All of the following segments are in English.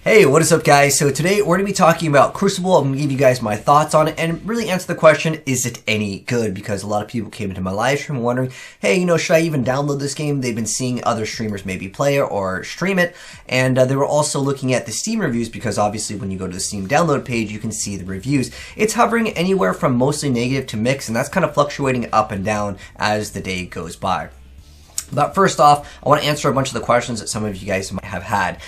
Hey, what is up guys? So today we're going to be talking about Crucible. I'm going to give you guys my thoughts on it and really answer the question, is it any good? Because a lot of people came into my live stream wondering, hey, should I even download this game? They've been seeing other streamers maybe play it or stream it. And they were also looking at the Steam reviews because obviously when you go to the Steam download page, you can see the reviews. It's hovering anywhere from mostly negative to mixed, and that's kind of fluctuating up and down as the day goes by. But first off, I want to answer a bunch of the questions that some of you guys might have had.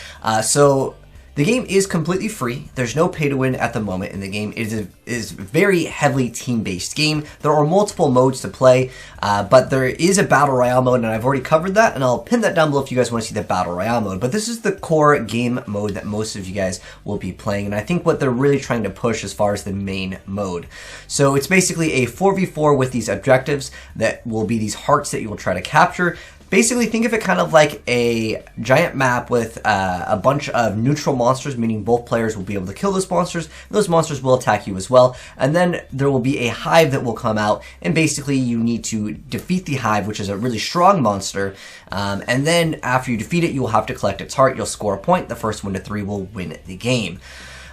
The game is completely free. There's no pay to win at the moment in the game. It is a very heavily team-based game. There are multiple modes to play, but there is a Battle Royale mode, and I've already covered that, and I'll pin that down below if you guys want to see the Battle Royale mode. But this is the core game mode that most of you guys will be playing, and I think what they're really trying to push as far as the main mode. So it's basically a 4v4 with these objectives that will be these hearts that you will try to capture. Basically, think of it kind of like a giant map with a bunch of neutral monsters, meaning both players will be able to kill those monsters, and those monsters will attack you as well. And then there will be a hive that will come out, and basically you need to defeat the hive, which is a really strong monster. And then after you defeat it, you will have to collect its heart. You'll score a point. The first 1 to 3 will win the game.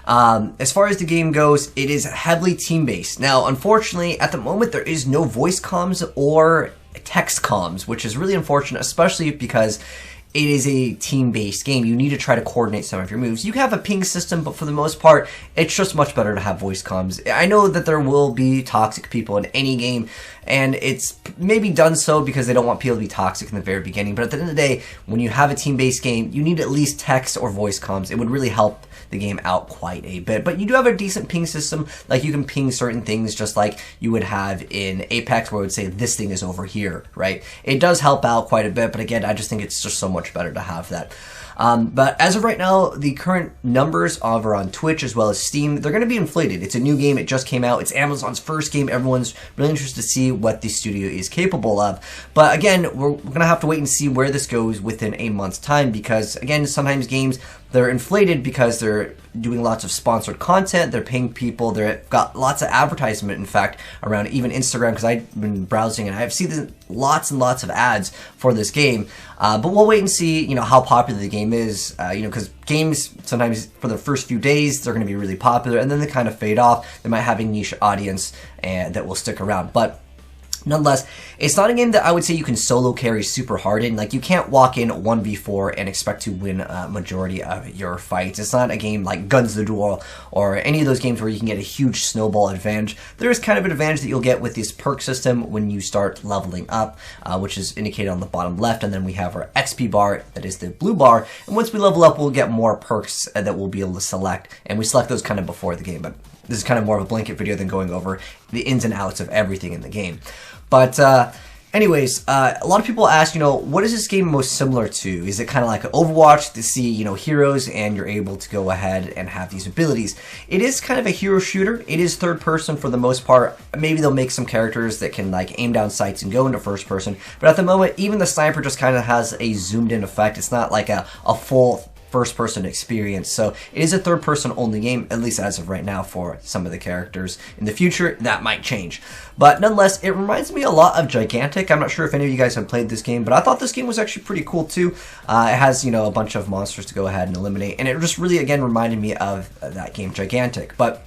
As far as the game goes, it is heavily team-based. Now, unfortunately, at the moment, there is no voice comms or text comms, which is really unfortunate, especially because it is a team-based game. You need to try to coordinate some of your moves. You have a ping system, but for the most part, it's just much better to have voice comms. I know that there will be toxic people in any game, and it's maybe done so because they don't want people to be toxic in the very beginning, but at the end of the day, when you have a team-based game, you need at least text or voice comms. It would really help the game out quite a bit. But you do have a decent ping system, like you can ping certain things just like you would have in Apex, where it would say this thing is over here, right? It does help out quite a bit, but again, I just think it's just so much better to have that. But as of right now, the current numbers over on Twitch as well as Steam, they're going to be inflated. It's a new game. It just came out. It's Amazon's first game. Everyone's really interested to see what the studio is capable of. But again, we're going to have to wait and see where this goes within a month's time because, again, sometimes games, they're inflated because they're doing lots of sponsored content, they're paying people, they've got lots of advertisement, in fact, around even Instagram, because I've been browsing and I've seen lots and lots of ads for this game. But we'll wait and see, how popular the game is, because games, sometimes for the first few days, they're going to be really popular, and then they kind of fade off. They might have a niche audience that will stick around. But nonetheless, it's not a game that I would say you can solo carry super hard in. Like, you can't walk in 1v4 and expect to win a majority of your fights. It's not a game like Guns the Duel or any of those games where you can get a huge snowball advantage. There is kind of an advantage that you'll get with this perk system when you start leveling up, which is indicated on the bottom left, and then we have our XP bar, that is the blue bar, and once we level up, we'll get more perks that we'll be able to select, and we select those kind of before the game, but this is kind of more of a blanket video than going over the ins and outs of everything in the game. But anyways, a lot of people ask, what is this game most similar to? Is it kind of like Overwatch to see, heroes and you're able to go ahead and have these abilities? It is kind of a hero shooter. It is third person for the most part. Maybe they'll make some characters that can like aim down sights and go into first person. But at the moment, even the sniper just kind of has a zoomed in effect. It's not like a full first-person experience, so it is a third-person only game, at least as of right now for some of the characters. In the future, that might change. But nonetheless, it reminds me a lot of Gigantic. I'm not sure if any of you guys have played this game, but I thought this game was actually pretty cool too. It has, a bunch of monsters to go ahead and eliminate, and it just really, again, reminded me of that game Gigantic. But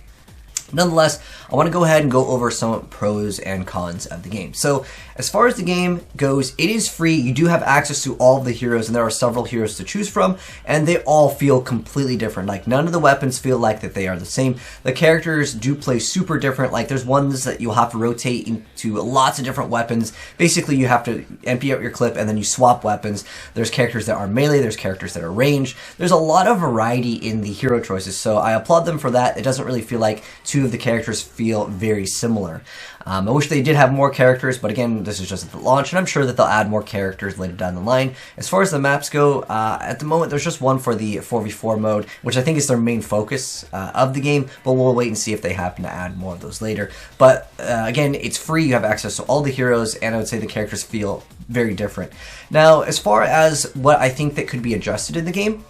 nonetheless, I want to go ahead and go over some pros and cons of the game. So, as far as the game goes, it is free. You do have access to all of the heroes, and there are several heroes to choose from, and they all feel completely different. Like, none of the weapons feel like that they are the same. The characters do play super different. Like, there's ones that you'll have to rotate into lots of different weapons. Basically, you have to empty out your clip, and then you swap weapons. There's characters that are melee. There's characters that are ranged. There's a lot of variety in the hero choices, so I applaud them for that. It doesn't really feel like two of the characters feel very similar. I wish they did have more characters, but again, this is just at the launch, and I'm sure that they'll add more characters later down the line. As far as the maps go, at the moment, there's just one for the 4v4 mode, which I think is their main focus of the game, but we'll wait and see if they happen to add more of those later. But again, it's free, you have access to all the heroes, and I would say the characters feel very different. Now, as far as what I think that could be adjusted in the game,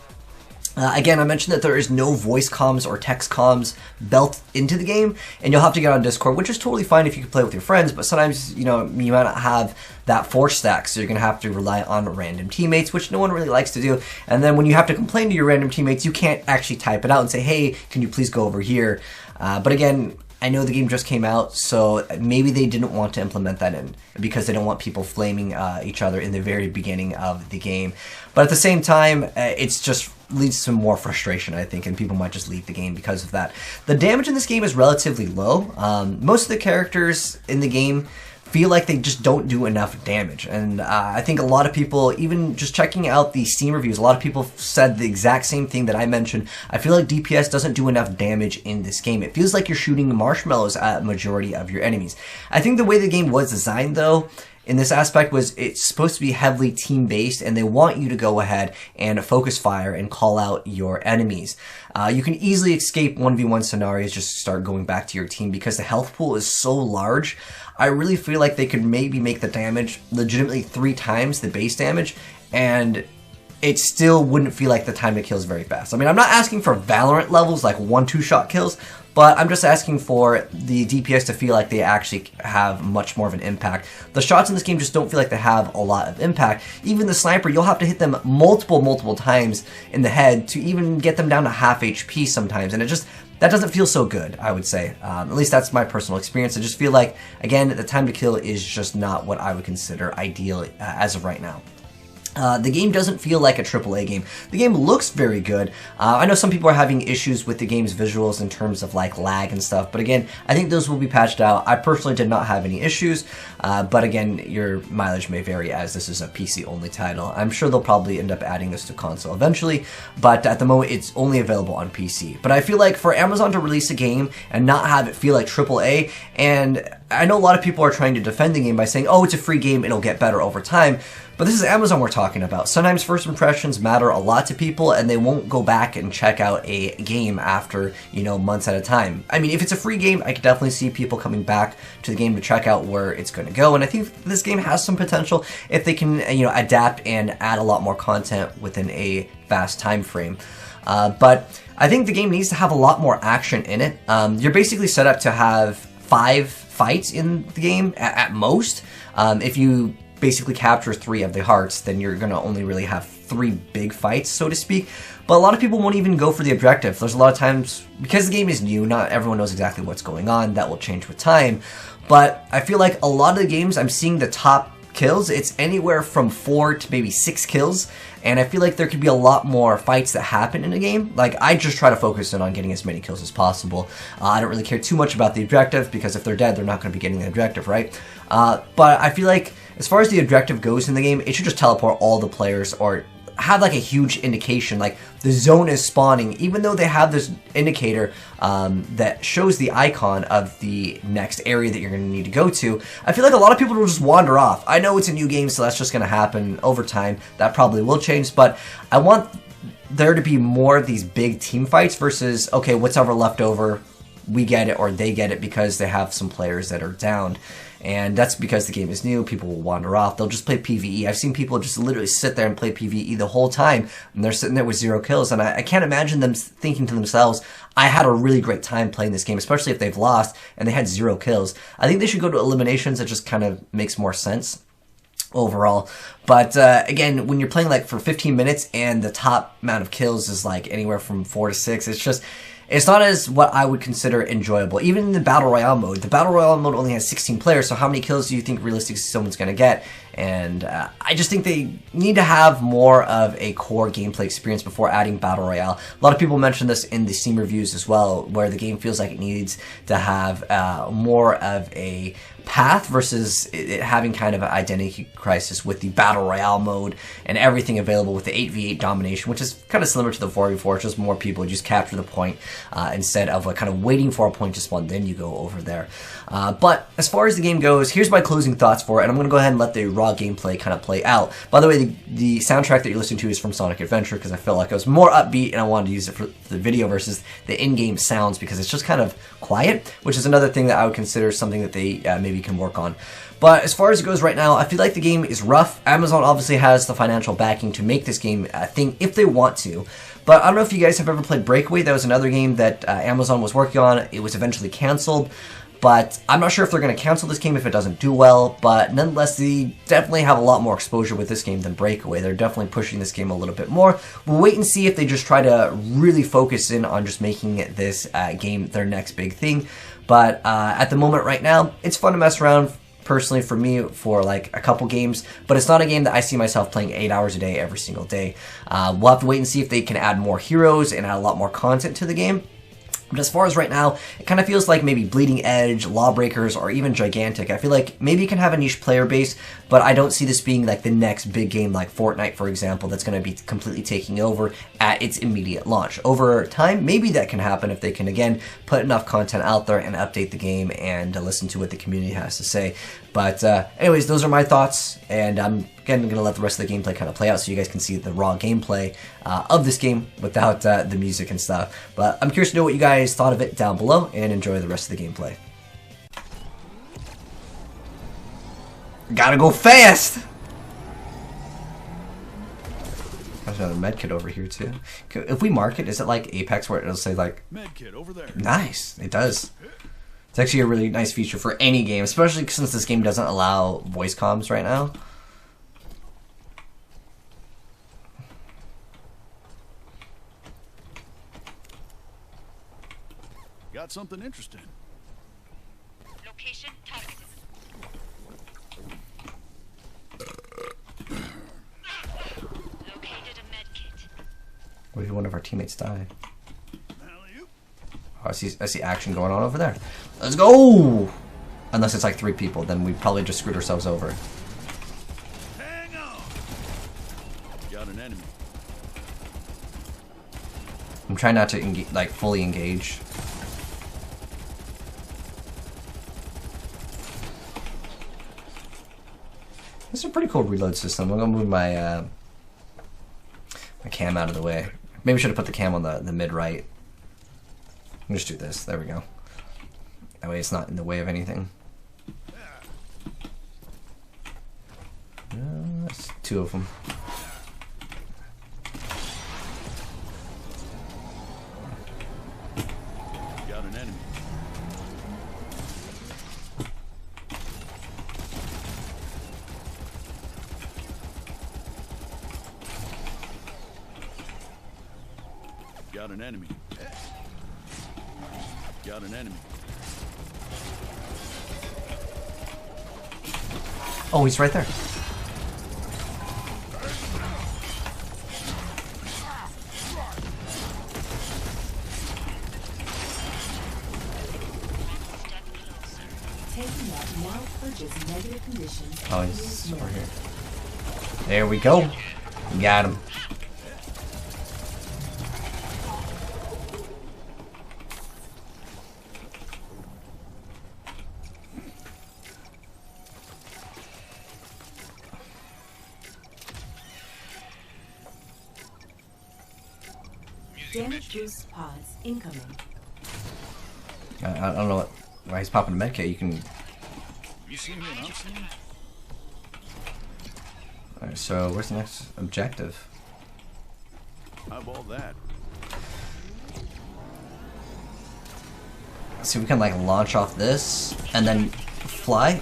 Again, I mentioned that there is no voice comms or text comms built into the game, and you'll have to get on Discord, which is totally fine if you can play with your friends, but sometimes, you know, you might not have that force stack, so you're going to have to rely on random teammates, which no one really likes to do. And then when you have to complain to your random teammates, you can't actually type it out and say, hey, can you please go over here? But again, I know the game just came out, so maybe they didn't want to implement that in because they don't want people flaming each other in the very beginning of the game. But at the same time, it's just leads to more frustration, I think, and people might just leave the game because of that. The damage in this game is relatively low. Most of the characters in the game feel like they just don't do enough damage, and I think a lot of people, even just checking out the Steam reviews, a lot of people said the exact same thing that I mentioned. I feel like DPS doesn't do enough damage in this game. It feels like you're shooting marshmallows at a majority of your enemies. I think the way the game was designed, though, in this aspect was it's supposed to be heavily team-based, and they want you to go ahead and focus fire and call out your enemies. You can easily escape 1v1 scenarios, just start going back to your team because the health pool is so large. I really feel like they could maybe make the damage legitimately 3 times the base damage, and it still wouldn't feel like the time to kill is very fast. I mean, I'm not asking for Valorant levels like 1-2 shot kills, but I'm just asking for the DPS to feel like they actually have much more of an impact. The shots in this game just don't feel like they have a lot of impact. Even the sniper, you'll have to hit them multiple times in the head to even get them down to half HP sometimes, and that doesn't feel so good, I would say. At least that's my personal experience. I just feel like, again, the time to kill is just not what I would consider ideal as of right now. The game doesn't feel like a AAA game. The game looks very good. I know some people are having issues with the game's visuals in terms of like lag and stuff, but again, I think those will be patched out. I personally did not have any issues, but again, your mileage may vary as this is a PC-only title. I'm sure they'll probably end up adding this to console eventually, but at the moment, it's only available on PC. But I feel like for Amazon to release a game and not have it feel like AAA, and I know a lot of people are trying to defend the game by saying, oh, it's a free game, it'll get better over time. But this is Amazon we're talking about. Sometimes first impressions matter a lot to people, and they won't go back and check out a game after, you know, months at a time. I mean, if it's a free game, I could definitely see people coming back to the game to check out where it's going to go. And I think this game has some potential if they can, you know, adapt and add a lot more content within a fast time frame. But I think the game needs to have a lot more action in it. You're basically set up to have 5 fights in the game at most. If you basically capture 3 of the hearts, then you're going to only really have 3 big fights, so to speak. But a lot of people won't even go for the objective. There's a lot of times, because the game is new, not everyone knows exactly what's going on. That will change with time. But I feel like a lot of the games, I'm seeing the top kills, it's anywhere from 4 to maybe 6 kills, and I feel like there could be a lot more fights that happen in a game. Like, I just try to focus in on getting as many kills as possible. I don't really care too much about the objective, because if they're dead, they're not going to be getting the objective, right? But I feel like, as far as the objective goes in the game, it should just teleport all the players, or have like a huge indication, like the zone is spawning, even though they have this indicator that shows the icon of the next area that you're going to need to go to. I feel like a lot of people will just wander off. I know it's a new game, so that's just going to happen over time. That probably will change, but I want there to be more of these big team fights versus, okay, what's ever left over, we get it or they get it because they have some players that are downed. And that's because the game is new, people will wander off, they'll just play PvE. I've seen people just literally sit there and play PvE the whole time, and they're sitting there with 0 kills, and I can't imagine them thinking to themselves, I had a really great time playing this game, especially if they've lost and they had 0 kills. I think they should go to eliminations. It just kind of makes more sense overall. But again, when you're playing like for 15 minutes and the top amount of kills is like anywhere from 4 to 6, it's not as what I would consider enjoyable. Even in the Battle Royale mode. The Battle Royale mode only has 16 players, so how many kills do you think realistically someone's going to get? And I just think they need to have more of a core gameplay experience before adding Battle Royale. A lot of people mention this in the Steam reviews as well, where the game feels like it needs to have more of a path versus it having kind of an identity crisis with the Battle Royale mode and everything available with the 8v8 domination, which is kind of similar to the 4v4. It's just more people just capture the point instead of like kind of waiting for a point to spawn, then you go over there. But as far as the game goes, here's my closing thoughts for it, and I'm going to go ahead and let the raw gameplay kind of play out. By the way, the soundtrack that you're listening to is from Sonic Adventure, because I felt like it was more upbeat and I wanted to use it for the video versus the in-game sounds, because it's just kind of quiet, which is another thing that I would consider something that they maybe can work on. But as far as it goes right now, I feel like the game is rough. Amazon obviously has the financial backing to make this game a thing if they want to. But I don't know if you guys have ever played Breakaway. That was another game that Amazon was working on. It was eventually canceled. But I'm not sure if they're going to cancel this game if it doesn't do well. But nonetheless, they definitely have a lot more exposure with this game than Breakaway. They're definitely pushing this game a little bit more. We'll wait and see if they just try to really focus in on just making this game their next big thing. But at the moment right now, it's fun to mess around. Personally, for me, for like a couple games, but it's not a game that I see myself playing 8 hours a day every single day. We'll have to wait and see if they can add more heroes and add a lot more content to the game. But as far as right now, it kind of feels like maybe Bleeding Edge, Lawbreakers, or even Gigantic. I feel like maybe it can have a niche player base, but I don't see this being like the next big game like Fortnite, for example, that's going to be completely taking over at its immediate launch. Over time, maybe that can happen if they can, again, put enough content out there and update the game and listen to what the community has to say. But anyways, those are my thoughts, and I'm again going to let the rest of the gameplay kind of play out so you guys can see the raw gameplay of this game without the music and stuff. But I'm curious to know what you guys thought of it down below, and enjoy the rest of the gameplay. Gotta go fast! There's another medkit over here too. If we mark it, is it like Apex where it'll say like medkit over there? Nice, it does. It's actually a really nice feature for any game, especially since this game doesn't allow voice comms right now. Got something interesting. Location targeted. Located a medkit. What if one of our teammates die? Oh, I see action going on over there. Let's go! Unless it's like 3 people, then we probably just screwed ourselves over. Hang on. Got an enemy. I'm trying not to like fully engage. This is a pretty cool reload system. I'm gonna move my my cam out of the way. Maybe I should have put the cam on the mid right. Let me just do this. There we go. That way it's not in the way of anything. That's 2 of them. Got an enemy. Got an enemy. Got an enemy. Oh, he's right there. Oh, he's over here. There we go. Got him. Damage boost pods incoming. I don't know why he's popping a medkit. You can. You see me and I'm seeing you? Alright, so where's the next objective? Eyeball that. Let's see if we can like launch off this and then fly.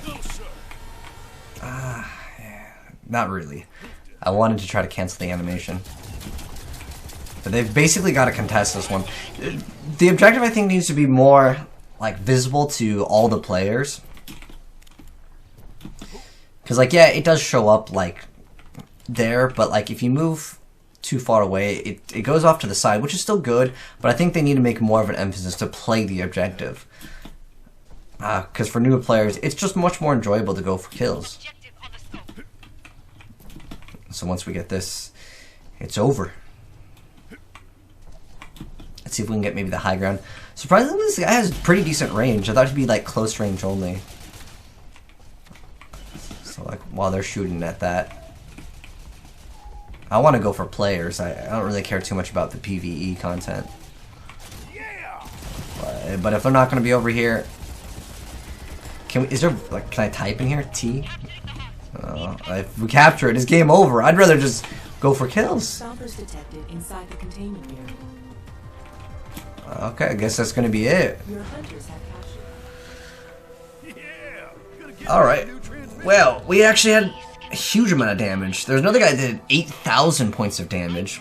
Yeah, not really. I wanted to try to cancel the animation. But they've basically got to contest this one. The objective, I think, needs to be more like visible to all the players. Because, like, yeah, it does show up like there, but like if you move too far away, it goes off to the side, which is still good. But I think they need to make more of an emphasis to play the objective. Because for newer players, it's just much more enjoyable to go for kills. So once we get this, it's over. Let's see if we can get maybe the high ground. Surprisingly, this guy has pretty decent range. I thought he'd be like close range only. So like while they're shooting at that, I want to go for players. I don't really care too much about the PvE content. But if they're not going to be over here, can I type in here T? If we capture it, it's game over. I'd rather just go for kills. Stoppers detected inside the containment area. Okay, I guess that's gonna be it. Your hunters have captured. Alright. Well, we actually had a huge amount of damage. There's another guy that did 8,000 points of damage.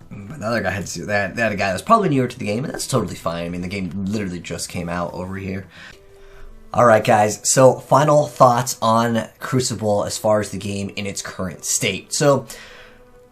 But the other guy had that a guy that's probably newer to the game, and that's totally fine. I mean, the game literally just came out over here. Alright guys, so final thoughts on Crucible as far as the game in its current state. So,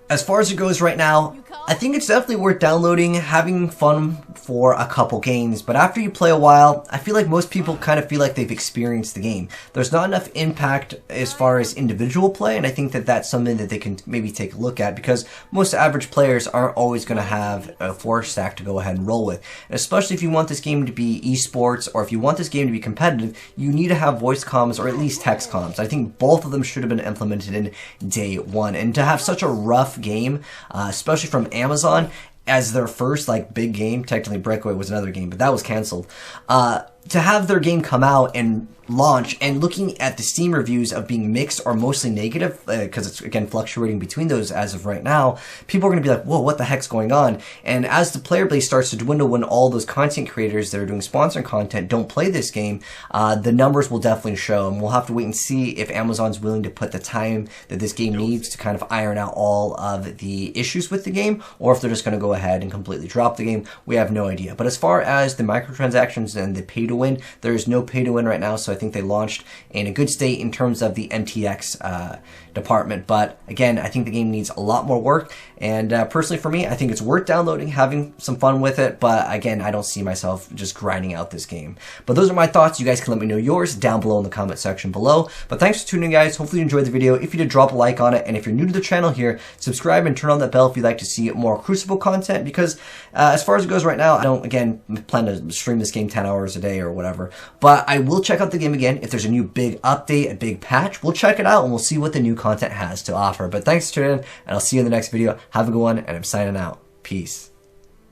as far as it goes right now, I think it's definitely worth downloading, having fun for a couple games, but after you play a while, I feel like most people kind of feel like they've experienced the game. There's not enough impact as far as individual play, and I think that that's something that they can maybe take a look at, because most average players aren't always going to have a 4-stack to go ahead and roll with. And especially if you want this game to be esports, or if you want this game to be competitive, you need to have voice comms or at least text comms. I think both of them should have been implemented in day one, and to have such a rough game, especially from Amazon as their first like big game. Technically Breakaway was another game, but that was canceled. To have their game come out and launch, and looking at the Steam reviews of being mixed or mostly negative, because it's again fluctuating between those as of right now, people are going to be like, whoa, what the heck's going on? And as the player base starts to dwindle, when all those content creators that are doing sponsored content don't play this game, the numbers will definitely show, and we'll have to wait and see if Amazon's willing to put the time that this game needs to kind of iron out all of the issues with the game, or if they're just going to go ahead and completely drop the game. We have no idea. But as far as the microtransactions and the pay to win, there is no pay to win right now, so I think they launched in a good state in terms of the MTX department. But again, I think the game needs a lot more work, and personally for me, I think it's worth downloading, having some fun with it, but again, I don't see myself just grinding out this game. But those are my thoughts. You guys can let me know yours down below in the comment section below. But thanks for tuning in, guys. Hopefully you enjoyed the video. If you did, drop a like on it, and if you're new to the channel here, subscribe and turn on that bell if you'd like to see more Crucible content, because as far as it goes right now, I don't, again, plan to stream this game 10 hours a day or whatever, but I will check out the game again. If there's a new big update, a big patch, we'll check it out and we'll see what the new content has to offer. But thanks for tuning in, and I'll see you in the next video. Have a good one, and I'm signing out. Peace.